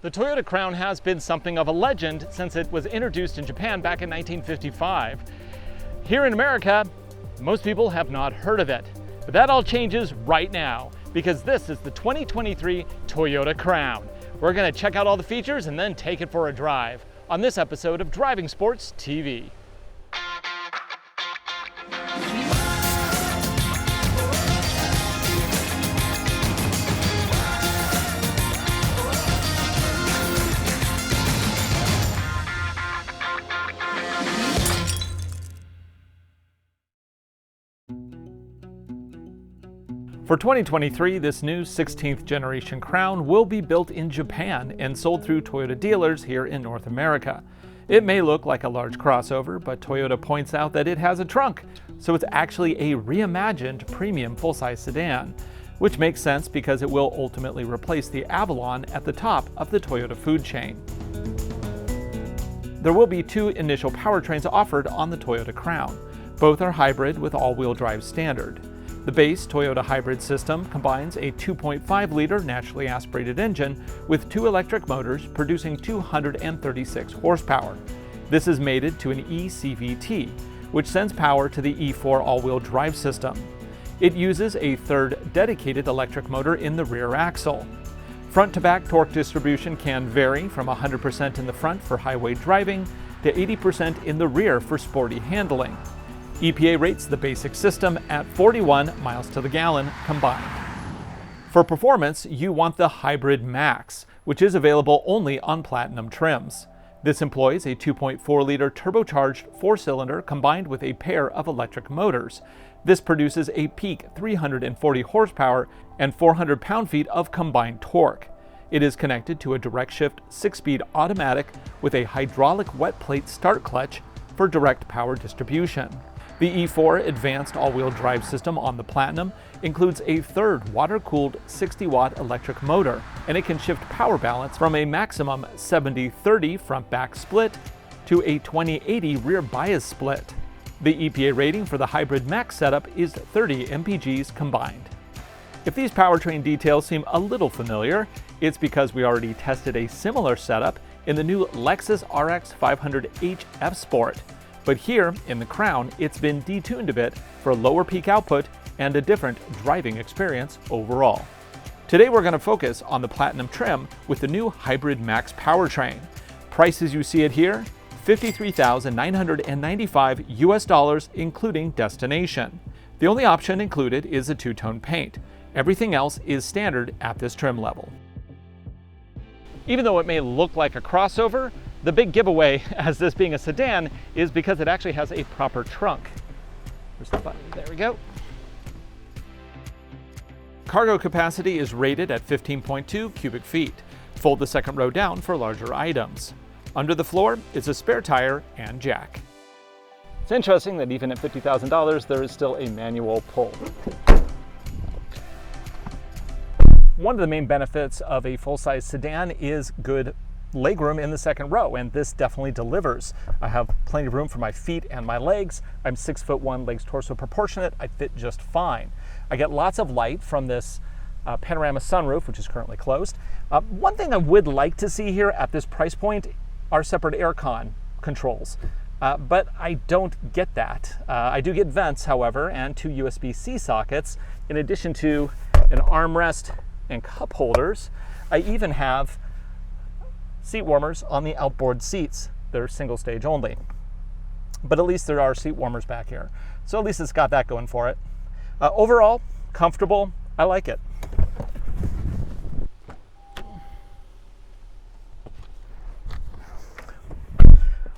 The Toyota Crown has been something of a legend since it was introduced in Japan back in 1955. Here in America, most people have not heard of it. But that all changes right now, because this is the 2023 Toyota Crown. We're going to check out all the features and then take it for a drive on this episode of Driving Sports TV. For 2023, this new 16th generation Crown will be built in Japan and sold through Toyota dealers here in North America. It may look like a large crossover, but Toyota points out that it has a trunk, so it's actually a reimagined premium full-size sedan, which makes sense because it will ultimately replace the Avalon at the top of the Toyota food chain. There will be two initial powertrains offered on the Toyota Crown. Both are hybrid with all-wheel drive standard. The base Toyota hybrid system combines a 2.5-liter naturally aspirated engine with two electric motors producing 236 horsepower. This is mated to an eCVT, which sends power to the E4 all-wheel drive system. It uses a third dedicated electric motor in the rear axle. Front-to-back torque distribution can vary from 100% in the front for highway driving to 80% in the rear for sporty handling. EPA rates the basic system at 41 miles to the gallon combined. For performance, you want the Hybrid Max, which is available only on Platinum trims. This employs a 2.4-liter turbocharged four-cylinder combined with a pair of electric motors. This produces a peak 340 horsepower and 400 pound-feet of combined torque. It is connected to a direct shift 6-speed automatic with a hydraulic wet plate start clutch for direct power distribution. The E4 advanced all-wheel drive system on the Platinum includes a third water-cooled 60-watt electric motor, and it can shift power balance from a maximum 70-30 front-back split to a 20-80 rear bias split. The EPA rating for the Hybrid Max setup is 30 mpgs combined. If these powertrain details seem a little familiar, it's because we already tested a similar setup in the new Lexus RX 500h F Sport. But here, in the Crown, it's been detuned a bit for lower peak output and a different driving experience overall. Today we're going to focus on the Platinum trim with the new Hybrid Max powertrain. Price as you see it here, $53,995 US including destination. The only option included is a two-tone paint. Everything else is standard at this trim level. Even though it may look like a crossover, the big giveaway, as this being a sedan, is because it actually has a proper trunk. There's the button. There we go. Cargo capacity is rated at 15.2 cubic feet. Fold the second row down for larger items. Under the floor is a spare tire and jack. It's interesting that even at $50,000, there is still a manual pull. One of the main benefits of a full-size sedan is good legroom in the second row, and this definitely delivers. I have plenty of room for my feet and my legs. I'm 6'1", legs torso proportionate. I fit just fine. I get lots of light from this panorama sunroof, which is currently closed. One thing I would like to see here at this price point are separate aircon controls, but I don't get that. I do get vents, however, and two USB-C sockets, in addition to an armrest and cup holders. I even have seat warmers on the outboard seats. They're single stage only. But at least there are seat warmers back here. So at least it's got that going for it. Overall, comfortable. I like it.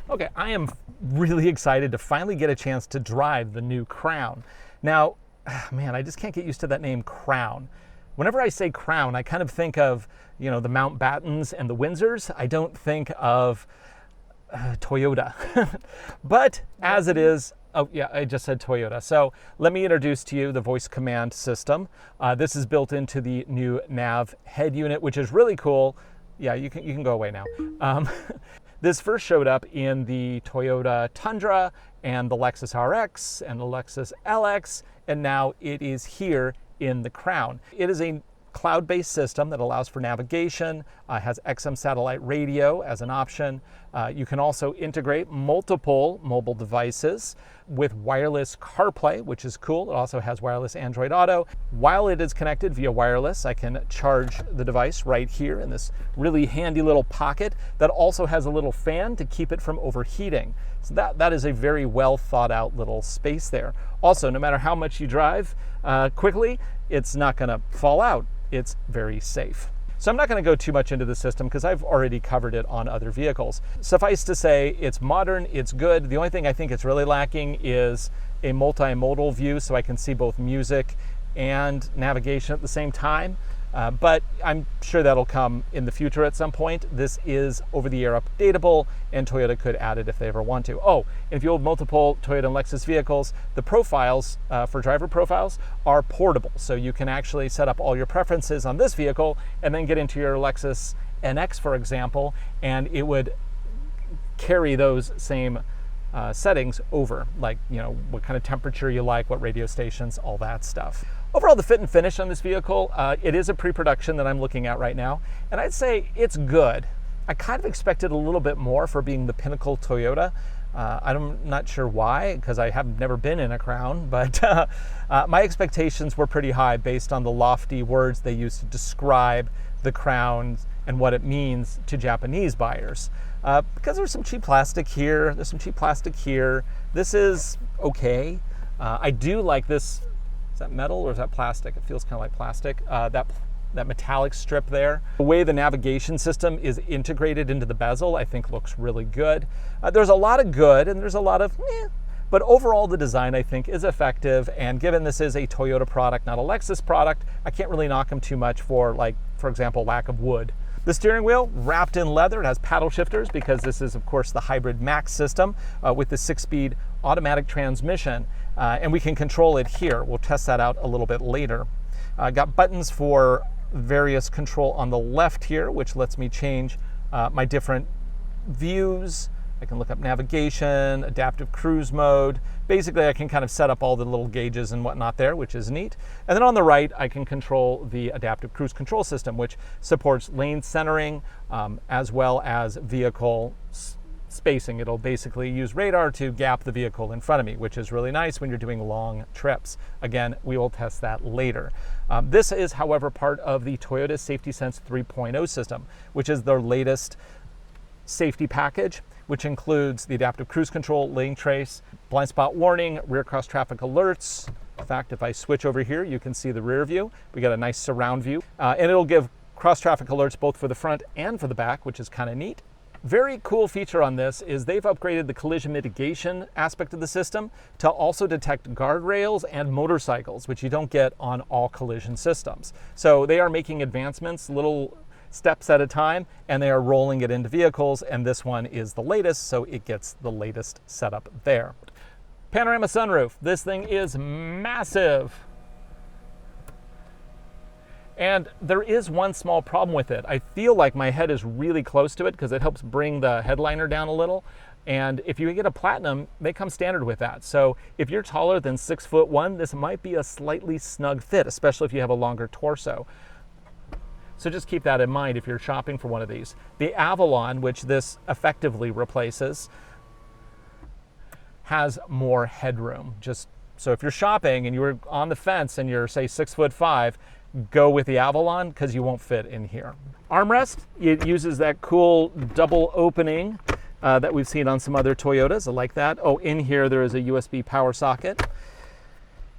Okay, I am really excited to finally get a chance to drive the new Crown. Now, man, I just can't get used to that name, Crown. Whenever I say Crown, I kind of think of, the Mountbattens and the Windsors. I don't think of Toyota. But as it is, oh yeah, I just said Toyota. So let me introduce to you the voice command system. This is built into the new nav head unit, which is really cool. Yeah, you can go away now. This first showed up in the Toyota Tundra and the Lexus RX and the Lexus LX, and now it is here in the Crown. It is a cloud-based system that allows for navigation, has XM satellite radio as an option. You can also integrate multiple mobile devices with wireless CarPlay, which is cool. It also has wireless Android Auto. While it is connected via wireless, I can charge the device right here in this really handy little pocket that also has a little fan to keep it from overheating. So that is a very well thought out little space there. Also, no matter how much you drive quickly, it's not going to fall out. It's very safe. So I'm not going to go too much into the system because I've already covered it on other vehicles. Suffice to say, it's modern, it's good. The only thing I think it's really lacking is a multimodal view so I can see both music and navigation at the same time. But I'm sure that'll come in the future at some point. This is over-the-air updatable, and Toyota could add it if they ever want to. Oh, if you have multiple Toyota and Lexus vehicles, the profiles for driver profiles are portable. So you can actually set up all your preferences on this vehicle and then get into your Lexus NX, for example, and it would carry those same settings over, like, you know, what kind of temperature you like, what radio stations, all that stuff. Overall, the fit and finish on this vehicle, it is a pre-production that I'm looking at right now, and I'd say it's good. I kind of expected a little bit more for being the pinnacle Toyota. I'm not sure why, because I have never been in a Crown, but my expectations were pretty high based on the lofty words they used to describe the Crown and what it means to Japanese buyers. Because there's some cheap plastic here, there's some cheap plastic here. This is okay. I do like this. Is that metal or is that plastic? It feels kind of like plastic. That metallic strip there. The way the navigation system is integrated into the bezel, I think looks really good. There's a lot of good and there's a lot of meh. But overall, the design, I think, is effective. And given this is a Toyota product, not a Lexus product, I can't really knock them too much for, like, for example, lack of wood. The steering wheel, wrapped in leather. It has paddle shifters because this is, of course, the Hybrid Max system with the 6-speed automatic transmission. And we can control it here. We'll test that out a little bit later. Got buttons for various control on the left here, which lets me change my different views. I can look up navigation, adaptive cruise mode. Basically, I can kind of set up all the little gauges and whatnot there, which is neat. And then on the right, I can control the adaptive cruise control system, which supports lane centering as well as vehicle spacing. It'll basically use radar to gap the vehicle in front of me, which is really nice when you're doing long trips. Again, we will test that later. This is, however, part of the Toyota Safety Sense 3.0 system, which is their latest safety package, which includes the adaptive cruise control, lane trace, blind spot warning, rear cross traffic alerts. In fact, if I switch over here, you can see the rear view. We got a nice surround view, and it'll give cross traffic alerts both for the front and for the back, which is kind of neat. Very cool feature on this is they've upgraded the collision mitigation aspect of the system to also detect guardrails and motorcycles, which you don't get on all collision systems. So they are making advancements, little steps at a time, and they are rolling it into vehicles, and this one is the latest, so it gets the latest setup there. Panorama sunroof. This thing is massive. And there is one small problem with it. I feel like my head is really close to it because it helps bring the headliner down a little. And if you get a Platinum, they come standard with that. So if you're taller than 6'1", this might be a slightly snug fit, especially if you have a longer torso. So just keep that in mind if you're shopping for one of these. The Avalon, which this effectively replaces, has more headroom. Just so if you're shopping and you were on the fence and you're, say, 6'5", go with the Avalon because you won't fit in here. Armrest, it uses that cool double opening that we've seen on some other Toyotas. I like that. Oh, in here there is a USB power socket.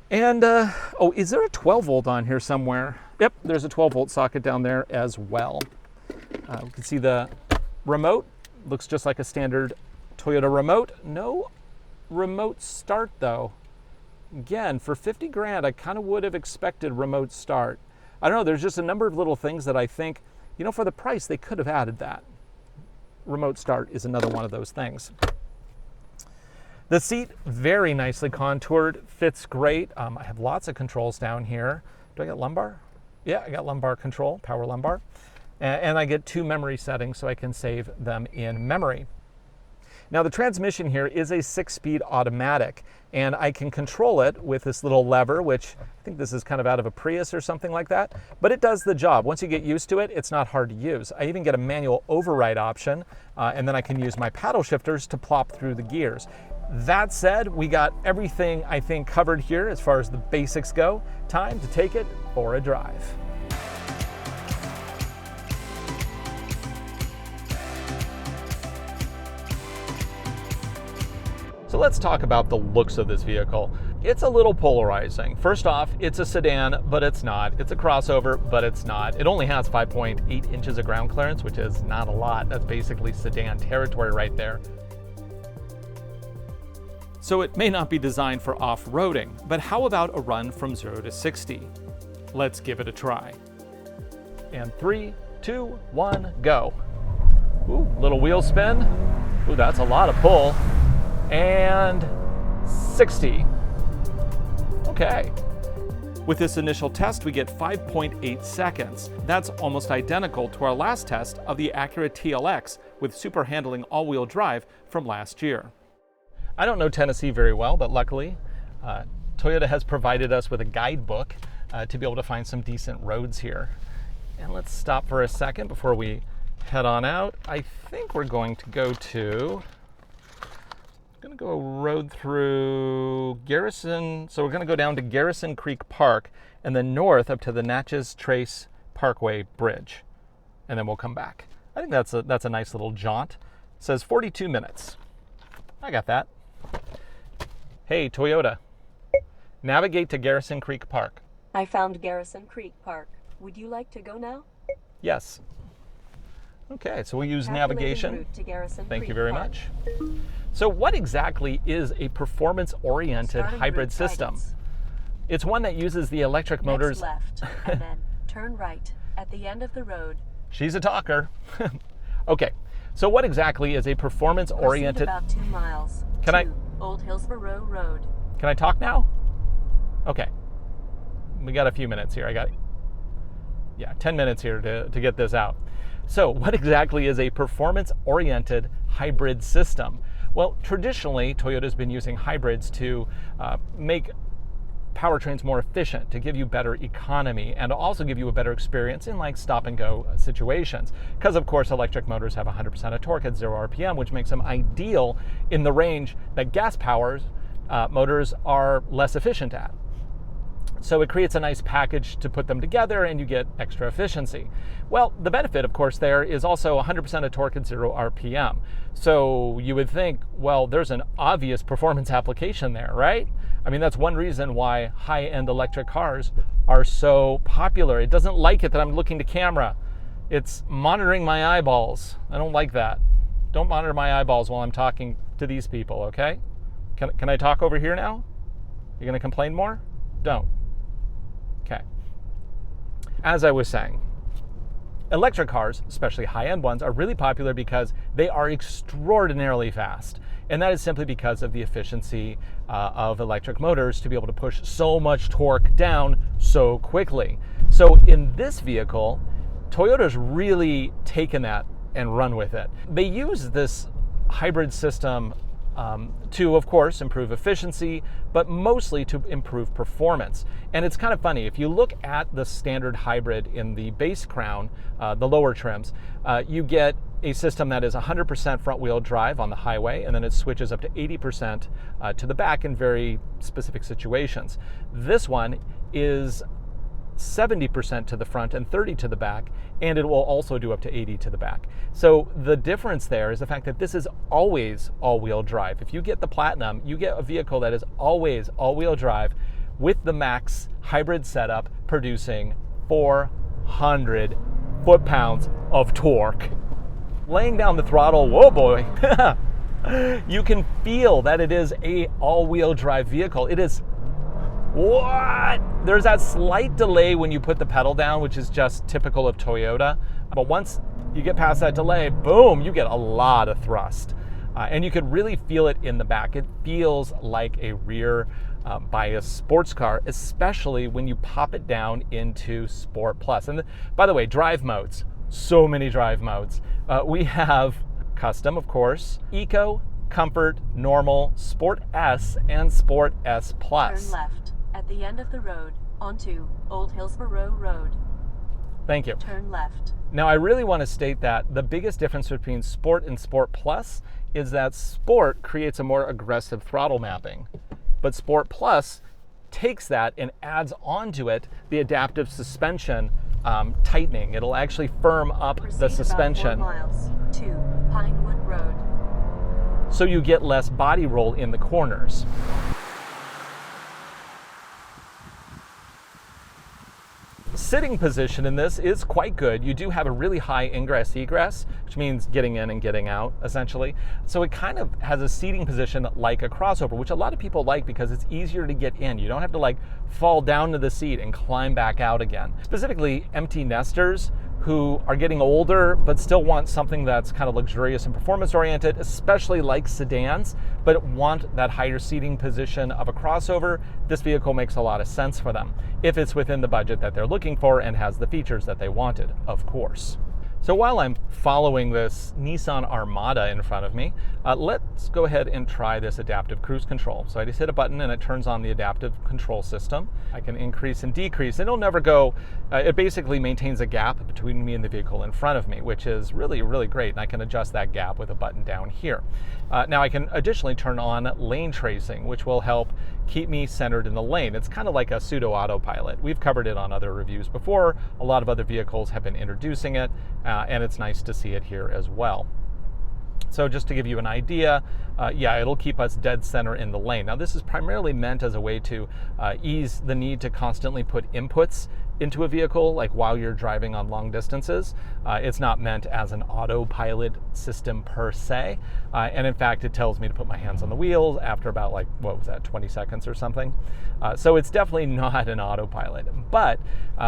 And, oh, is there a 12 volt on here somewhere? Yep, there's a 12 volt socket down there as well. We can see the remote. Looks just like a standard Toyota remote. No remote start though. Again, for 50 grand, I kind of would have expected remote start. I don't know, there's just a number of little things that I think, you know, for the price, they could have added that. Remote start is another one of those things. The seat, very nicely contoured, fits great. I have lots of controls down here. Do I get lumbar? Yeah, I got lumbar control, power lumbar. And I get 2 memory settings so I can save them in memory. Now the transmission here is a 6-speed automatic, and I can control it with this little lever, which I think this is kind of out of a Prius or something like that, but it does the job. Once you get used to it, it's not hard to use. I even get a manual override option, and then I can use my paddle shifters to plop through the gears. That said, we got everything I think covered here as far as the basics go. Time to take it for a drive. So let's talk about the looks of this vehicle. It's a little polarizing. First off, it's a sedan, but it's not. It's a crossover, but it's not. It only has 5.8 inches of ground clearance, which is not a lot. That's basically sedan territory right there. So it may not be designed for off-roading, but how about a run from 0 to 60? Let's give it a try. And 3, 2, 1, go. Ooh, little wheel spin. Ooh, that's a lot of pull. And 60. Okay. With this initial test, we get 5.8 seconds. That's almost identical to our last test of the Acura TLX with super handling all-wheel drive from last year. I don't know Tennessee very well, but luckily, Toyota has provided us with a guidebook to be able to find some decent roads here. And let's stop for a second before we head on out. I think we're going to go a road through Garrison. So we're going to go down to Garrison Creek Park and then north up to the Natchez Trace Parkway Bridge. And then we'll come back. I think that's a nice little jaunt. It says 42 minutes. I got that. Hey, Toyota, navigate to Garrison Creek Park. I found Garrison Creek Park. Would you like to go now? Yes. Okay, so we'll use navigation. Route to Garrison Thank Creek you very Park. much. So what exactly is a performance-oriented hybrid system? Guidance. It's one that uses the electric motors. Next left, and then turn right at the end of the road. She's a talker. Okay, so what exactly is a performance-oriented? Proceed about 2 miles. Can I? Old Hillsborough Road. Can I talk now? Okay. We got a few minutes here. 10 minutes here to get this out. So what exactly is a performance-oriented hybrid system? Well, traditionally, Toyota's been using hybrids to make powertrains more efficient, to give you better economy, and to also give you a better experience in like stop-and-go situations. Because, of course, electric motors have 100% of torque at 0 RPM, which makes them ideal in the range that gas-powered motors are less efficient at. So it creates a nice package to put them together and you get extra efficiency. Well, the benefit, of course, there is also 100% of torque at 0 RPM. So you would think, well, there's an obvious performance application there, right? I mean, that's one reason why high-end electric cars are so popular. It doesn't like it that I'm looking to camera. It's monitoring my eyeballs. I don't like that. Don't monitor my eyeballs while I'm talking to these people, okay? Can I talk over here now? You're gonna complain more? Don't. Okay. As I was saying, electric cars, especially high-end ones, are really popular because they are extraordinarily fast. And that is simply because of the efficiency of electric motors to be able to push so much torque down so quickly. So in this vehicle, Toyota's really taken that and run with it. They use this hybrid system to, of course, improve efficiency, but mostly to improve performance. And it's kind of funny, if you look at the standard hybrid in the base Crown, the lower trims, you get a system that is 100% front-wheel drive on the highway, and then it switches up to 80% to the back in very specific situations. This one is 70% to the front and 30 to the back, and it will also do up to 80 to the back. So the difference there is the fact that this is always all-wheel drive. If you get the Platinum, you get a vehicle that is always all-wheel drive with the Max hybrid setup producing 400 foot-pounds of torque. Laying down the throttle, whoa boy, you can feel that it is a all-wheel drive vehicle. It is what? There's that slight delay when you put the pedal down, which is just typical of Toyota. But once you get past that delay, boom, you get a lot of thrust. And you could really feel it in the back. It feels like a rear bias sports car, especially when you pop it down into Sport Plus. And by the way, drive modes, so many drive modes. We have custom, of course, eco, Comfort, Normal, Sport S, and Sport S Plus. Turn left at the end of the road onto Old Hillsborough Road. Thank you. Turn left. Now, I really want to state that the biggest difference between Sport and Sport Plus is that Sport creates a more aggressive throttle mapping, but Sport Plus takes that and adds onto it the adaptive suspension tightening. It'll actually firm up Proceed the suspension. about 4 miles to Pinewood Road. So you get less body roll in the corners. Sitting position in this is quite good. You do have a really high ingress egress, which means getting in and getting out essentially. So it kind of has a seating position like a crossover, which a lot of people like because it's easier to get in. You don't have to like fall down to the seat and climb back out again. Specifically empty nesters who are getting older but still want something that's kind of luxurious and performance oriented, especially like sedans, but want that higher seating position of a crossover, this vehicle makes a lot of sense for them if it's within the budget that they're looking for and has the features that they wanted, of course. So while I'm following this Nissan Armada in front of me, let's go ahead and try this adaptive cruise control. So I just hit a button and it turns on the adaptive control system. I can increase and decrease, and it'll never go, it basically maintains a gap between me and the vehicle in front of me, which is really, really great. And I can adjust that gap with a button down here. Now I can additionally turn on lane tracing, which will help keep me centered in the lane. It's kind of like a pseudo autopilot. We've covered it on other reviews before. A lot of other vehicles have been introducing it, and it's nice to see it here as well. So just to give you an idea, yeah, it'll keep us dead center in the lane. Now this is primarily meant as a way to ease the need to constantly put inputs into a vehicle, like while you're driving on long distances. It's not meant as an autopilot system per se. And in fact, it tells me to put my hands on the wheels after about like, what was that, 20 seconds or something. So it's definitely not an autopilot. But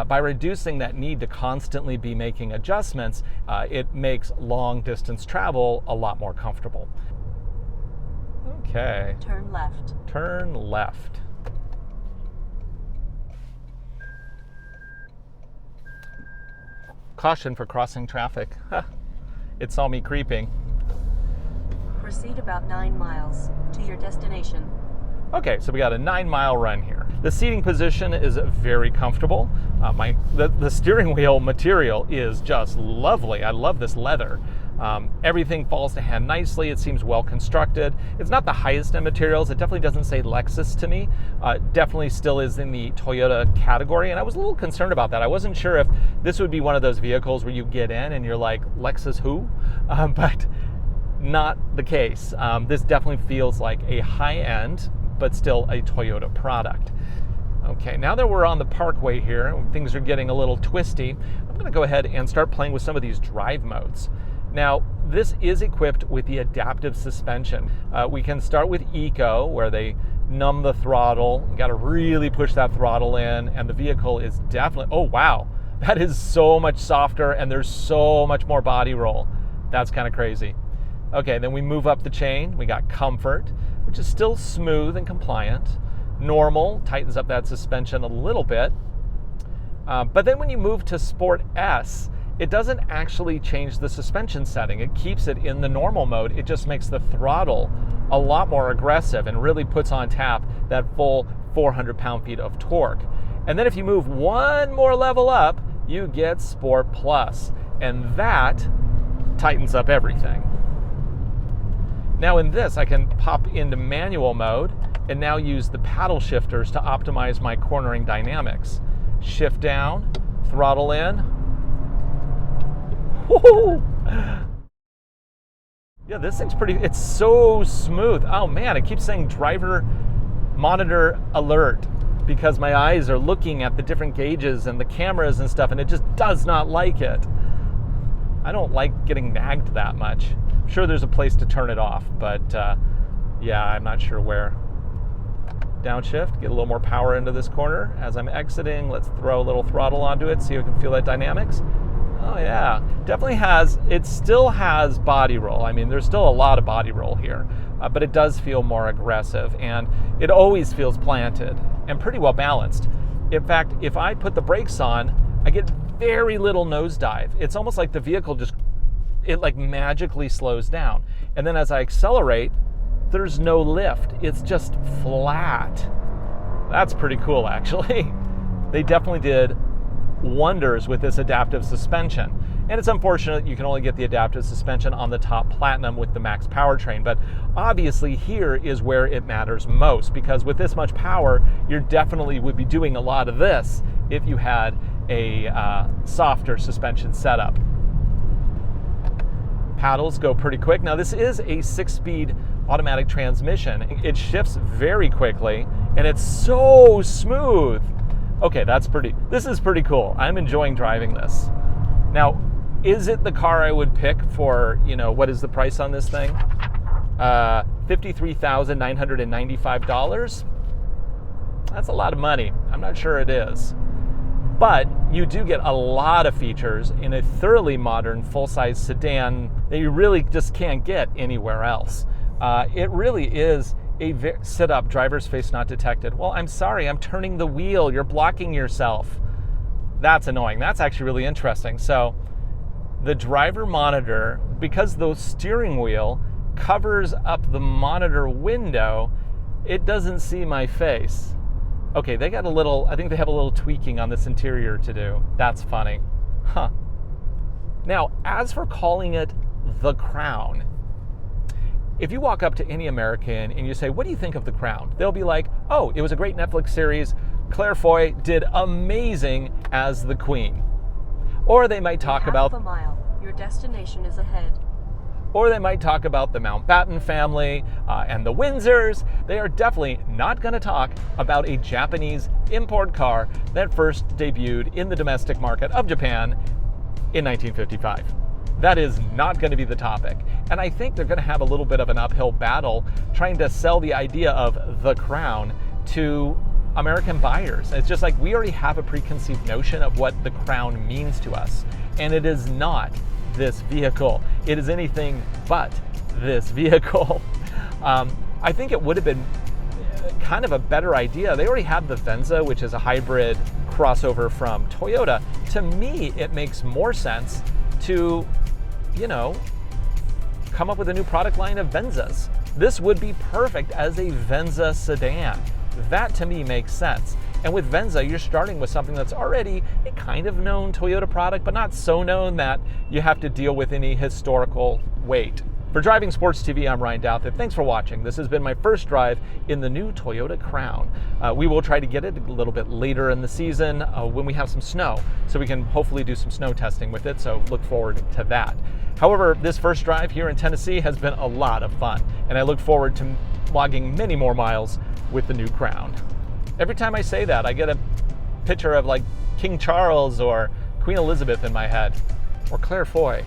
by reducing that need to constantly be making adjustments, it makes long distance travel a lot more comfortable. Okay. Turn left. Turn left. Caution for crossing traffic. It saw me creeping. Proceed about 9 miles to your destination. Okay, so we got a 9-mile run here. The seating position is very comfortable. The steering wheel material is just lovely. I love this leather. Everything falls to hand nicely. It seems well constructed. It's not the highest end materials. It definitely doesn't say Lexus to me. Definitely still is in the Toyota category, and I was a little concerned about that. I wasn't sure if this would be one of those vehicles where you get in and you're like, Lexus who? But not the case. This definitely feels like a high-end, but still a Toyota product. Okay, now that we're on the parkway here, things are getting a little twisty. I'm going to go ahead and start playing with some of these drive modes. Now, this is equipped with the adaptive suspension. We can start with Eco, where they numb the throttle. You got to really push that throttle in, and the vehicle is definitely, oh wow, that is so much softer, and there's so much more body roll. That's kind of crazy. Okay, then we move up the chain. We got Comfort, which is still smooth and compliant. Normal tightens up that suspension a little bit. But then when you move to Sport S, it doesn't actually change the suspension setting. It keeps it in the normal mode. It just makes the throttle a lot more aggressive and really puts on tap that full 400 pound-feet of torque. And then if you move one more level up, you get Sport Plus, and that tightens up everything. Now in this, I can pop into manual mode and now use the paddle shifters to optimize my cornering dynamics. Shift down, throttle in. Woo! Yeah, this thing's it's so smooth. Oh man, it keeps saying driver monitor alert because my eyes are looking at the different gauges and the cameras and stuff, and it just does not like it. I don't like getting nagged that much. I'm sure there's a place to turn it off, but yeah, I'm not sure where. Downshift, get a little more power into this corner. As I'm exiting, let's throw a little throttle onto it so you can feel that dynamics. Oh yeah, definitely it still has body roll. I mean, there's still a lot of body roll here, but it does feel more aggressive, and it always feels planted and pretty well balanced. In fact, if I put the brakes on, I get very little nosedive. It's almost like the vehicle it like magically slows down. And then as I accelerate, there's no lift. It's just flat. That's pretty cool, actually. They definitely did wonders with this adaptive suspension. And it's unfortunate you can only get the adaptive suspension on the top Platinum with the Max powertrain, but obviously here is where it matters most, because with this much power, you definitely would be doing a lot of this if you had a softer suspension setup. Paddles go pretty quick. Now this is a 6-speed automatic transmission. It shifts very quickly and it's so smooth. Okay, this is pretty cool. I'm enjoying driving this. Now, is it the car I would pick for, what is the price on this thing? $53,995. That's a lot of money. I'm not sure it is. But you do get a lot of features in a thoroughly modern full-size sedan that you really just can't get anywhere else. It really is a sit-up, driver's face not detected. Well, I'm sorry, I'm turning the wheel. You're blocking yourself. That's annoying. That's actually really interesting. So the driver monitor, because the steering wheel covers up the monitor window, it doesn't see my face. Okay, I think they have a little tweaking on this interior to do. That's funny. Huh. Now, as for calling it the Crown, if you walk up to any American and you say, what do you think of The Crown? They'll be like, oh, it was a great Netflix series. Claire Foy did amazing as the Queen. Or they might talk about... half a mile. Your destination is ahead. Or they might talk about the Mountbatten family and the Windsors. They are definitely not going to talk about a Japanese import car that first debuted in the domestic market of Japan in 1955. That is not going to be the topic. And I think they're going to have a little bit of an uphill battle trying to sell the idea of the Crown to American buyers. It's just like we already have a preconceived notion of what the Crown means to us. And it is not this vehicle. It is anything but this vehicle. I think it would have been kind of a better idea. They already have the Venza, which is a hybrid crossover from Toyota. To me, it makes more sense to, come up with a new product line of Venzas. This would be perfect as a Venza sedan. That to me makes sense. And with Venza, you're starting with something that's already a kind of known Toyota product, but not so known that you have to deal with any historical weight. For Driving Sports TV, I'm Ryan Douthit. Thanks for watching. This has been my first drive in the new Toyota Crown. We will try to get it a little bit later in the season when we have some snow, so we can hopefully do some snow testing with it, so look forward to that. However, this first drive here in Tennessee has been a lot of fun, and I look forward to logging many more miles with the new Crown. Every time I say that, I get a picture of like King Charles or Queen Elizabeth in my head, or Claire Foy.